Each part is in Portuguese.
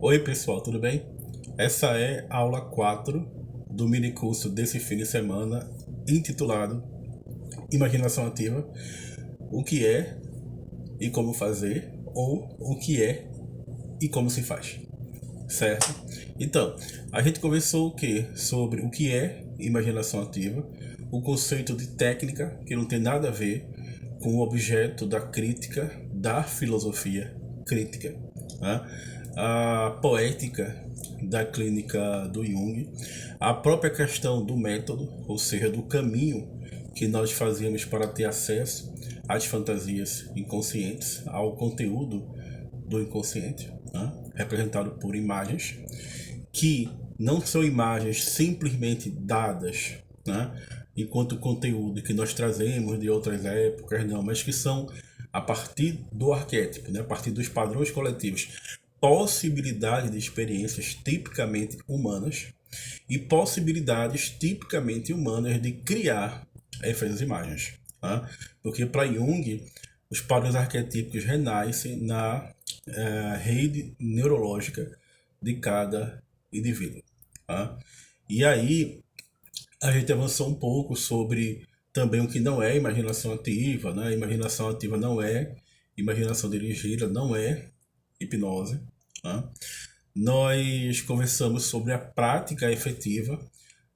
Oi pessoal, tudo bem? Essa é a aula 4 do mini curso desse fim de semana intitulado Imaginação Ativa, o que é e como fazer, ou o que é e como se faz, certo? Então, a gente conversou o que? Sobre o que é imaginação ativa, o conceito de técnica, que não tem nada a ver com o objeto da crítica, da filosofia crítica, né? A poética da clínica do Jung, a própria questão do método, ou seja, do caminho que nós fazíamos para ter acesso às fantasias inconscientes, ao conteúdo do inconsciente, né? Representado por imagens, que não são imagens simplesmente dadas, né? Enquanto conteúdo que nós trazemos de outras épocas, não, mas que são a partir do arquétipo, né? A partir dos padrões coletivos, possibilidades de experiências tipicamente humanas e possibilidades tipicamente humanas de criar essas imagens, tá? Porque para Jung, os padrões arquetípicos renascem na rede neurológica de cada indivíduo, tá? E aí a gente avançou um pouco sobre também o que não é imaginação ativa, né? Imaginação ativa não é imaginação dirigida, não é hipnose, tá? Nós conversamos sobre a prática efetiva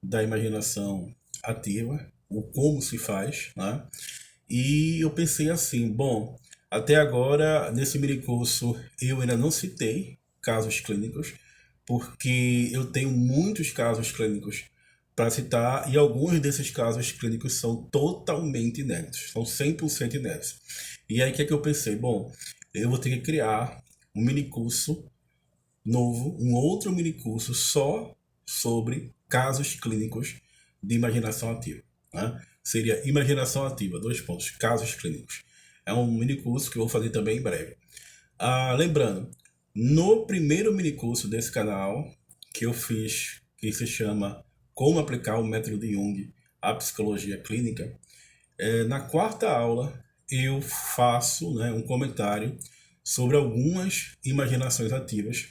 da imaginação ativa, o como se faz, né? E eu pensei assim, bom, até agora nesse mini curso eu ainda não citei casos clínicos, porque eu tenho muitos casos clínicos para citar e alguns desses casos clínicos são totalmente inéditos, são 100% inéditos. E aí o que é que eu pensei? Bom, eu vou ter que criar um mini curso novo, um outro mini curso só sobre casos clínicos de imaginação ativa, né? Seria imaginação ativa, dois pontos, casos clínicos. É um mini curso que eu vou fazer também em breve. Lembrando, no primeiro mini curso desse canal que eu fiz, que se chama Como Aplicar o Método de Jung à Psicologia Clínica, na quarta aula eu faço, né, um comentário sobre algumas imaginações ativas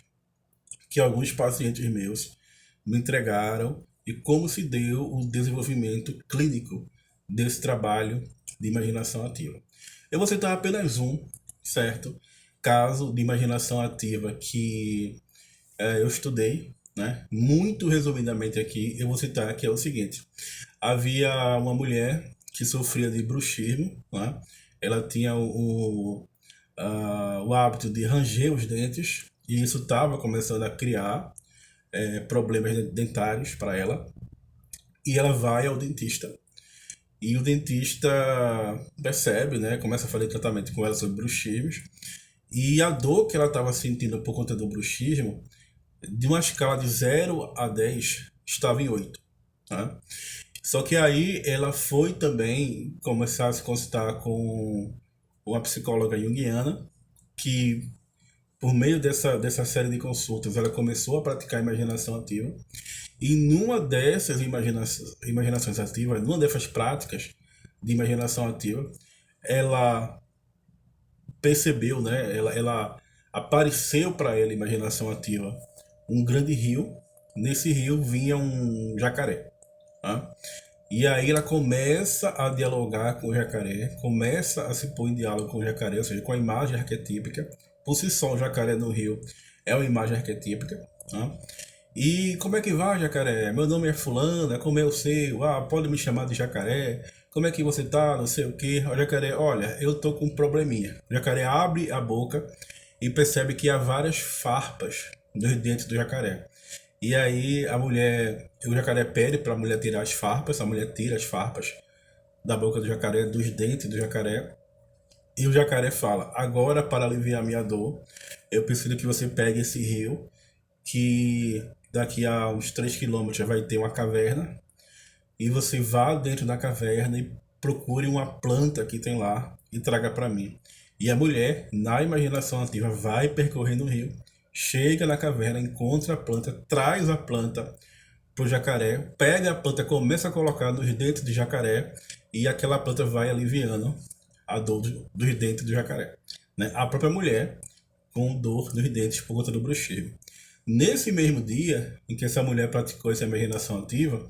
que alguns pacientes meus me entregaram e como se deu o desenvolvimento clínico desse trabalho de imaginação ativa. Eu vou citar apenas um, certo? Caso de imaginação ativa que eu estudei, né? Muito resumidamente aqui, eu vou citar que é o seguinte. Havia uma mulher que sofria de bruxismo, né? Ela tinha o hábito de ranger os dentes e isso estava começando a criar problemas dentários para ela. E ela vai ao dentista. E o dentista percebe, né? Começa a fazer tratamento com ela sobre bruxismos. E a dor que ela estava sentindo por conta do bruxismo, de uma escala de 0 a 10, estava em 8. Tá? Só que aí ela foi também começar a se consultar com uma psicóloga junguiana, que por meio dessa série de consultas ela começou a praticar a imaginação ativa. E numa dessas imaginações ativas, numa dessas práticas de imaginação ativa, ela percebeu, né? Ela apareceu para ela, imaginação ativa, um grande rio. Nesse rio vinha um jacaré. Tá? E aí ela começa a dialogar com o jacaré, começa a se pôr em diálogo com o jacaré, ou seja, com a imagem arquetípica. Por si só, o jacaré no rio é uma imagem arquetípica. Tá? E como é que vai, jacaré? Meu nome é fulano, como é o seu? Pode me chamar de jacaré. Como é que você tá? Não sei o quê. O jacaré, olha, eu tô com um probleminha. O jacaré abre a boca e percebe que há várias farpas nos dentes do jacaré. E aí o jacaré pede para a mulher tirar as farpas, a mulher tira as farpas da boca do jacaré, dos dentes do jacaré. E o jacaré fala: agora, para aliviar minha dor, eu preciso que você pegue esse rio, que daqui a uns 3 quilômetros vai ter uma caverna, e você vá dentro da caverna e procure uma planta que tem lá e traga para mim. E a mulher, na imaginação ativa, vai percorrendo o rio, chega na caverna, encontra a planta, traz a planta pro jacaré, pega a planta, começa a colocar nos dentes do jacaré e aquela planta vai aliviando a dor dos dentes do jacaré. Né? A própria mulher com dor nos dentes por conta do bruxismo. Nesse mesmo dia em que essa mulher praticou essa imaginação ativa,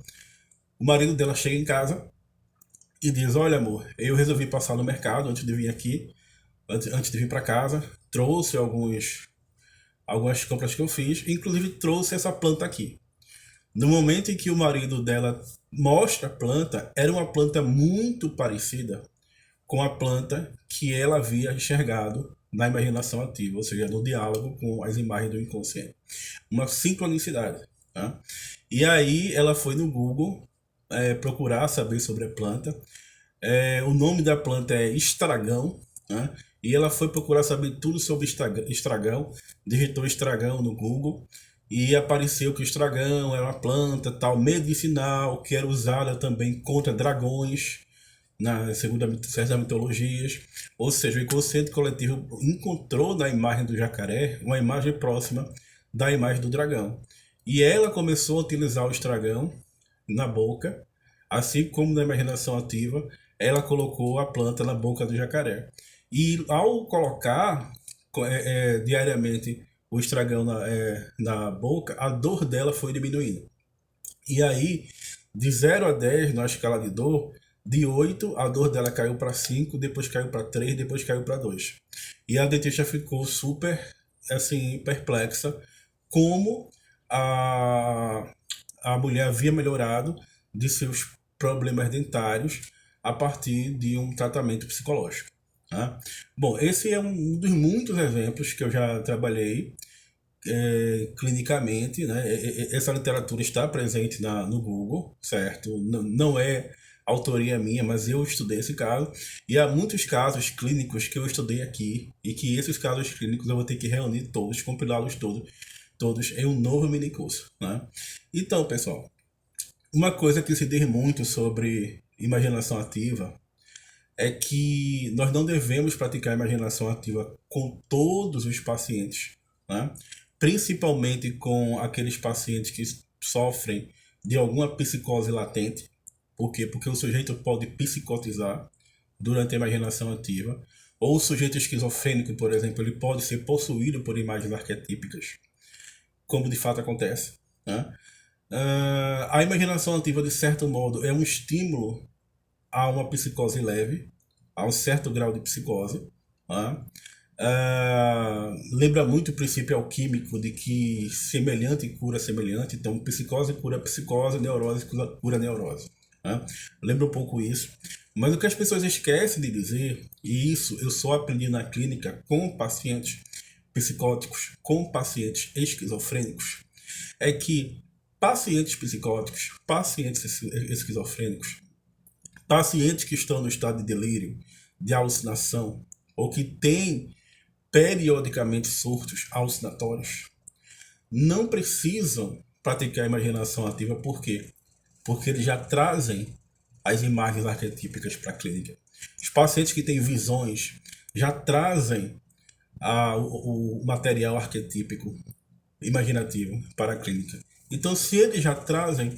o marido dela chega em casa e diz: olha, amor, eu resolvi passar no mercado antes de vir aqui, antes de vir para casa, trouxe algumas compras que eu fiz, inclusive trouxe essa planta aqui. No momento em que o marido dela mostra a planta, era uma planta muito parecida com a planta que ela havia enxergado na imaginação ativa, ou seja, no diálogo com as imagens do inconsciente. Uma sincronicidade. Tá? E aí ela foi no Google procurar saber sobre a planta. O nome da planta é estragão, né? E ela foi procurar saber tudo sobre estragão, digitou estragão no Google e apareceu que o estragão era uma planta tal medicinal que era usada também contra dragões, segundo certas mitologias. Ou seja, o inconsciente coletivo encontrou na imagem do jacaré uma imagem próxima da imagem do dragão. E ela começou a utilizar o estragão na boca, assim como na imaginação ativa, ela colocou a planta na boca do jacaré. E ao colocar diariamente o estragão na boca, a dor dela foi diminuindo. E aí, de 0 a 10 na escala de dor, de 8 a dor dela caiu para 5, depois caiu para 3, depois caiu para 2. E a dentista ficou super assim, perplexa como a mulher havia melhorado de seus problemas dentários a partir de um tratamento psicológico. Tá? Bom, esse é um dos muitos exemplos que eu já trabalhei clinicamente, né? Essa literatura está presente no Google, certo? Não é autoria minha, mas eu estudei esse caso, e há muitos casos clínicos que eu estudei aqui, e que esses casos clínicos eu vou ter que reunir todos, compilá-los todos em um novo minicurso, né? Então, pessoal, uma coisa que se diz muito sobre imaginação ativa é que nós não devemos praticar imaginação ativa com todos os pacientes, né? Principalmente com aqueles pacientes que sofrem de alguma psicose latente. Por quê? Porque o sujeito pode psicotizar durante a imaginação ativa, ou o sujeito esquizofrênico, por exemplo, ele pode ser possuído por imagens arquetípicas, como de fato acontece, né? A imaginação ativa, de certo modo, é um estímulo a uma psicose leve, a um certo grau de psicose. Tá? Lembra muito o princípio alquímico de que semelhante cura semelhante, então psicose cura psicose, neurose cura neurose. Tá? Lembra um pouco isso. Mas o que as pessoas esquecem de dizer, e isso eu só aprendi na clínica com pacientes psicóticos, com pacientes esquizofrênicos, é que pacientes psicóticos, pacientes esquizofrênicos, pacientes que estão no estado de delírio, de alucinação, ou que têm periodicamente surtos alucinatórios, não precisam praticar a imaginação ativa. Por quê? Porque eles já trazem as imagens arquetípicas para a clínica. Os pacientes que têm visões já trazem o material arquetípico imaginativo para a clínica. Então, se eles já trazem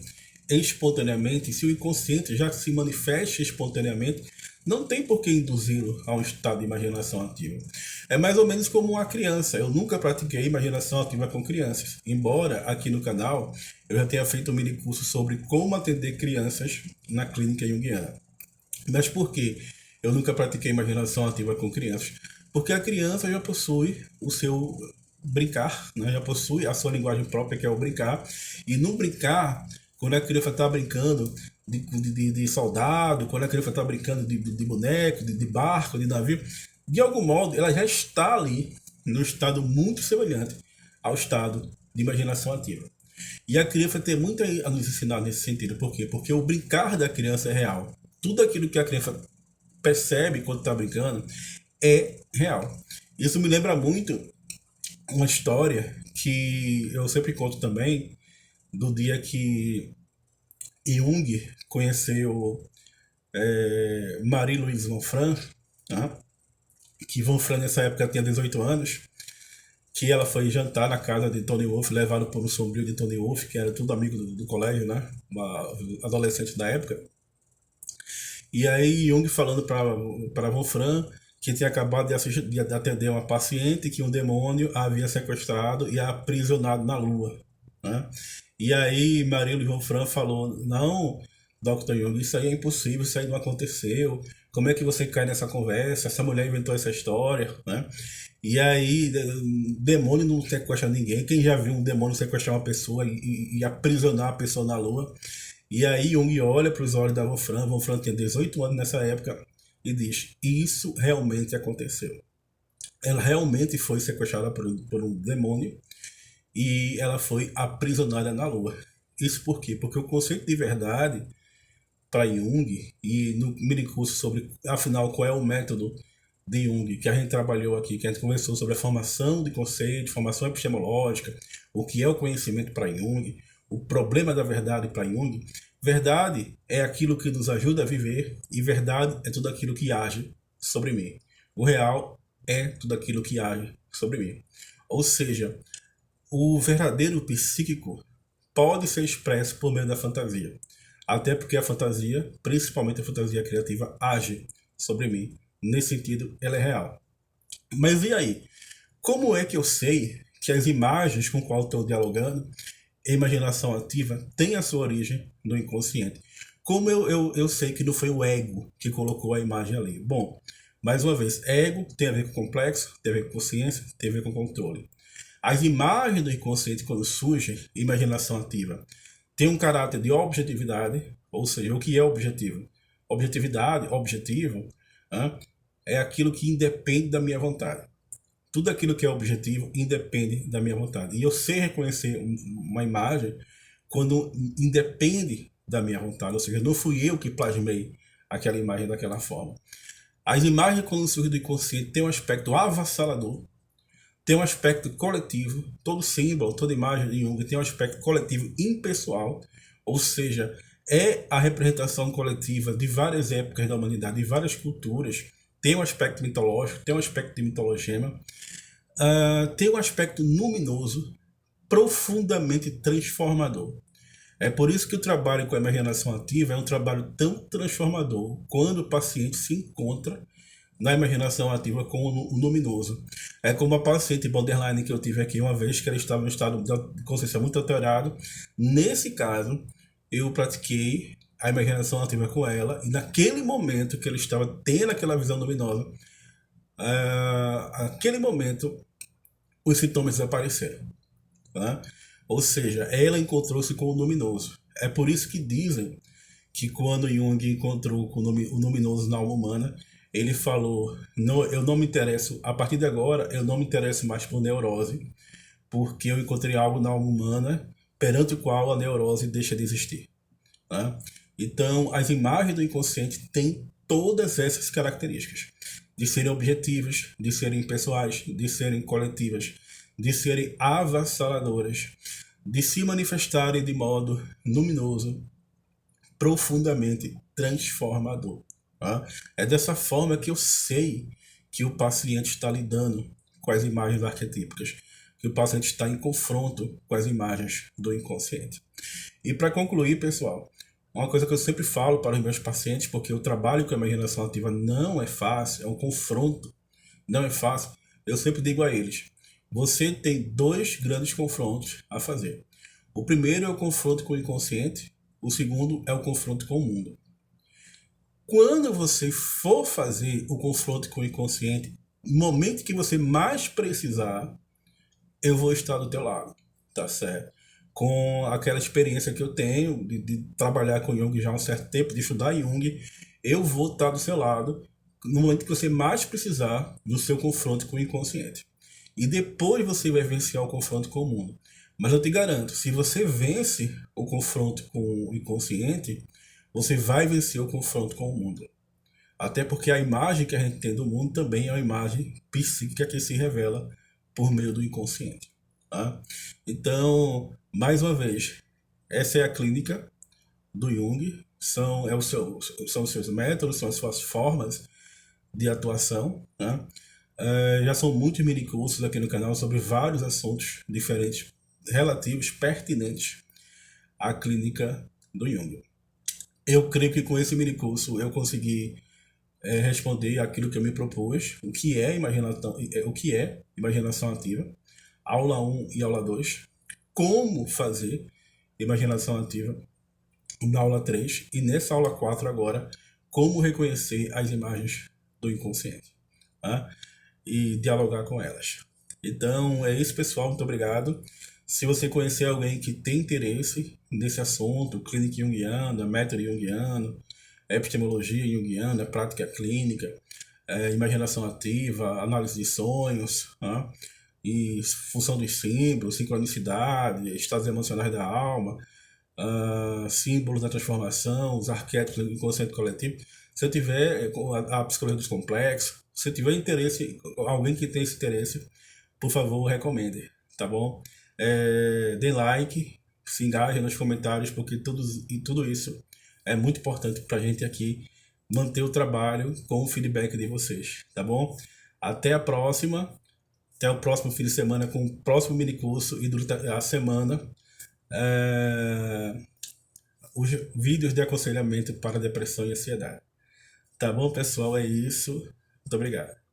espontaneamente, se o inconsciente já se manifesta espontaneamente, não tem por que induzi-lo a um estado de imaginação ativa. É mais ou menos como uma criança. Eu nunca pratiquei imaginação ativa com crianças, embora aqui no canal eu já tenha feito um mini curso sobre como atender crianças na clínica junguiana. Mas por que eu nunca pratiquei imaginação ativa com crianças? Porque a criança já possui o seu brincar, né? Já possui a sua linguagem própria, que é o brincar. E no brincar, quando a criança está brincando de soldado, quando a criança está brincando de boneco, de barco, de navio, de algum modo ela já está ali no estado muito semelhante ao estado de imaginação ativa. E a criança tem muito a nos ensinar nesse sentido. Por quê? Porque o brincar da criança é real. Tudo aquilo que a criança percebe quando está brincando é real. Isso me lembra muito uma história que eu sempre conto também, do dia que Jung conheceu Marie-Louise Wolfram, tá? Que Wolfram nessa época tinha 18 anos, que ela foi jantar na casa de Tony Wolff, levado por um sobrinho de Tony Wolff, que era tudo amigo do colégio, né? Uma adolescente da época. E aí Jung falando para Wolfram que tinha acabado de atender uma paciente que um demônio havia sequestrado e aprisionado na Lua, né? E aí Maria Wolfram falou, não, Dr. Jung, isso aí é impossível, isso aí não aconteceu, como é que você cai nessa conversa, essa mulher inventou essa história, né? E aí, demônio não sequestra ninguém, quem já viu um demônio sequestrar uma pessoa e aprisionar a pessoa na Lua? E aí Jung olha para os olhos da Wolfram tinha 18 anos nessa época, e diz, isso realmente aconteceu. Ela realmente foi sequestrada por um demônio e ela foi aprisionada na Lua. Isso por quê? Porque o conceito de verdade para Jung, e no mini curso sobre, afinal, qual é o método de Jung, que a gente trabalhou aqui, que a gente conversou sobre a formação de conceito, formação epistemológica, o que é o conhecimento para Jung, o problema da verdade para Jung. Verdade é aquilo que nos ajuda a viver e verdade é tudo aquilo que age sobre mim. O real é tudo aquilo que age sobre mim. Ou seja, o verdadeiro psíquico pode ser expresso por meio da fantasia. Até porque a fantasia, principalmente a fantasia criativa, age sobre mim. Nesse sentido, ela é real. Mas e aí? Como é que eu sei que as imagens com qual estou dialogando, a imaginação ativa, tem a sua origem no inconsciente? Como eu sei que não foi o ego que colocou a imagem ali? Bom, mais uma vez, ego tem a ver com complexo, tem a ver com consciência, tem a ver com controle. As imagens do inconsciente, quando surgem, imaginação ativa, tem um caráter de objetividade, ou seja, o que é objetivo? Objetividade, objetivo, é aquilo que independe da minha vontade. Tudo aquilo que é objetivo independe da minha vontade. E eu sei reconhecer uma imagem quando independe da minha vontade, ou seja, não fui eu que plasmei aquela imagem daquela forma. As imagens, quando surgem do inconsciente, têm um aspecto avassalador, tem um aspecto coletivo, todo símbolo, toda imagem de Jung tem um aspecto coletivo impessoal, ou seja, é a representação coletiva de várias épocas da humanidade, de várias culturas, tem um aspecto mitológico, tem um aspecto de mitologema, tem um aspecto luminoso, profundamente transformador. É por isso que o trabalho com a imaginação ativa é um trabalho tão transformador quando o paciente se encontra na imaginação ativa com o luminoso. É como a paciente borderline que eu tive aqui uma vez, que ela estava em um estado de consciência muito alterado. Nesse caso, eu pratiquei a imaginação ativa com ela, e naquele momento que ela estava tendo aquela visão luminosa, naquele momento, os sintomas desapareceram. Né? Ou seja, ela encontrou-se com o luminoso. É por isso que dizem que quando Jung encontrou com o luminoso na alma humana, ele falou, não, eu não me interesso, a partir de agora, eu não me interesso mais por neurose, porque eu encontrei algo na alma humana perante o qual a neurose deixa de existir. Né? Então, as imagens do inconsciente têm todas essas características, de serem objetivas, de serem pessoais, de serem coletivas, de serem avassaladoras, de se manifestarem de modo luminoso, profundamente transformador. Tá? É dessa forma que eu sei que o paciente está lidando com as imagens arquetípicas, que o paciente está em confronto com as imagens do inconsciente. E para concluir, pessoal, uma coisa que eu sempre falo para os meus pacientes, porque o trabalho com a imaginação ativa não é fácil, é um confronto, não é fácil, eu sempre digo a eles, você tem dois grandes confrontos a fazer. O primeiro é o confronto com o inconsciente, o segundo é o confronto com o mundo. Quando você for fazer o confronto com o inconsciente, no momento que você mais precisar, eu vou estar do teu lado, tá certo? Com aquela experiência que eu tenho de trabalhar com Jung já há um certo tempo, de estudar Jung, eu vou estar do seu lado no momento que você mais precisar do seu confronto com o inconsciente. E depois você vai vencer o confronto com o mundo. Mas eu te garanto, se você vence o confronto com o inconsciente, você vai vencer o confronto com o mundo. Até porque a imagem que a gente tem do mundo também é uma imagem psíquica que se revela por meio do inconsciente. Tá? Então, mais uma vez, essa é a clínica do Jung, são os seus métodos, são as suas formas de atuação. Tá? Já são muitos minicursos aqui no canal sobre vários assuntos diferentes, relativos, pertinentes à clínica do Jung. Eu creio que com esse minicurso eu consegui responder aquilo que eu me propus, o que é imaginação ativa, aula 1 e aula 2, como fazer imaginação ativa na aula 3 e nessa aula 4 agora, como reconhecer as imagens do inconsciente, tá? E dialogar com elas. Então é isso, pessoal, muito obrigado. Se você conhecer alguém que tem interesse nesse assunto, clínica junguiana, método junguiano, epistemologia junguiana, prática clínica, imaginação ativa, análise de sonhos, tá? E função dos símbolos, sincronicidade, estados emocionais da alma, símbolos da transformação, os arquétipos do inconsciente coletivo. Se eu tiver a psicologia dos complexos, se eu tiver interesse, alguém que tem esse interesse, por favor, recomende, tá bom? Dê like, se engaje nos comentários, porque tudo isso é muito importante para a gente aqui manter o trabalho com o feedback de vocês, tá bom? Até a próxima, até o próximo fim de semana com o próximo minicurso e durante a semana os vídeos de aconselhamento para depressão e ansiedade. Tá bom, pessoal? É isso. Muito obrigado.